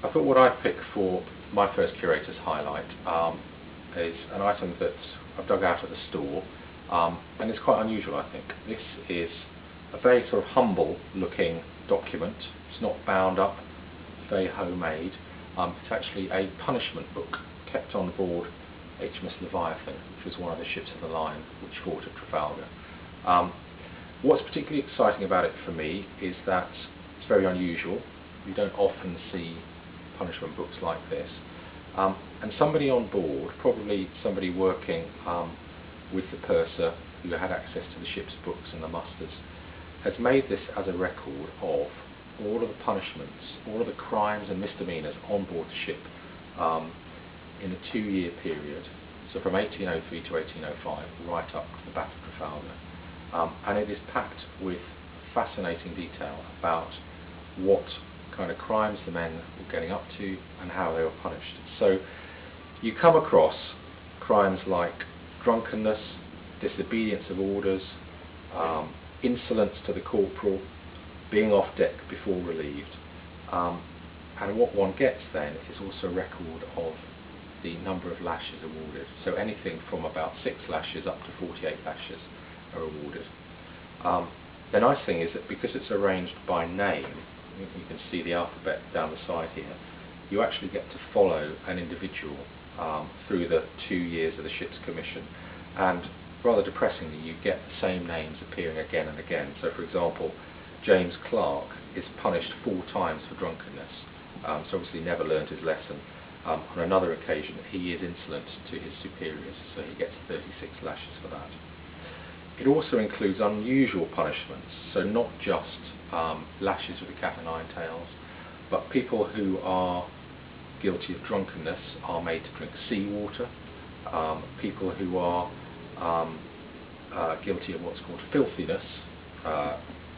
I thought what I'd pick for my first curator's highlight is an item that I've dug out at the store, and it's quite unusual, I think. This is a very sort of humble looking document. It's not bound up, very homemade. It's actually a punishment book kept on board HMS Leviathan, which was one of the ships of the line which fought at Trafalgar. What's particularly exciting about it for me is that it's very unusual. You don't often see punishment books like this. And somebody on board, probably somebody working with the purser who had access to the ship's books and the musters, has made this as a record of all of the punishments, all of the crimes and misdemeanours on board the ship in a 2-year period, so from 1803 to 1805, right up to the Battle of Trafalgar. And it is packed with fascinating detail about what kind of crimes the men were getting up to and how they were punished. So you come across crimes like drunkenness, disobedience of orders, insolence to the corporal, being off deck before relieved. And what one gets then is also a record of the number of lashes awarded. So anything from about 6 lashes up to 48 lashes are awarded. The nice thing is that because it's arranged by name, you can see the alphabet down the side here, you actually get to follow an individual through the 2 years of the ship's commission. And rather depressingly, you get the same names appearing again and again. So for example, James Clark is punished 4 times for drunkenness, so obviously never learned his lesson. On another occasion, he is insolent to his superiors, so he gets 36 lashes for that. It also includes unusual punishments, so not just lashes with the cat o' nine tails, but people who are guilty of drunkenness are made to drink seawater. People who are guilty of what's called filthiness,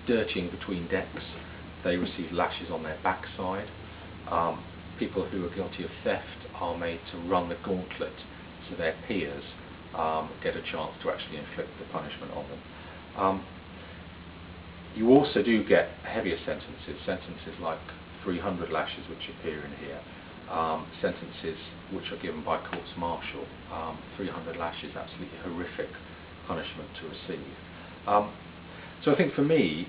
dirtying between decks, they receive lashes on their backside. People who are guilty of theft are made to run the gauntlet so their peers get a chance to actually inflict the punishment on them. You also do get heavier sentences like 300 lashes which appear in here, sentences which are given by courts martial. 300 lashes, absolutely horrific punishment to receive. So I think for me,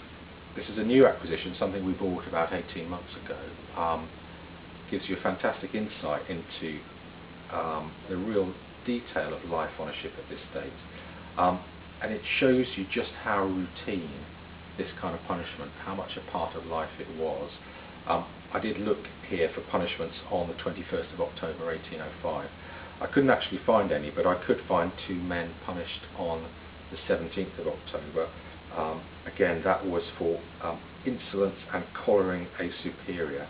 this is a new acquisition, something we bought about 18 months ago. Gives you a fantastic insight into the real detail of life on a ship at this stage. And it shows you just how routine this kind of punishment, how much a part of life it was. I did look here for punishments on the 21st of October 1805. I couldn't actually find any, but I could find 2 men punished on the 17th of October. Again, that was for insolence and collaring a superior.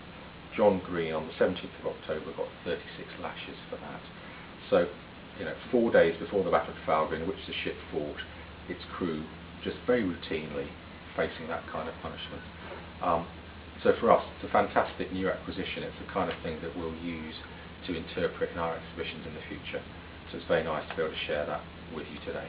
John Green on the 17th of October got 36 lashes for that. So, 4 days before the Battle of Trafalgar, in which the ship fought, its crew just very routinely facing that kind of punishment. So for us, it's a fantastic new acquisition. It's the kind of thing that we'll use to interpret in our exhibitions in the future. So it's very nice to be able to share that with you today.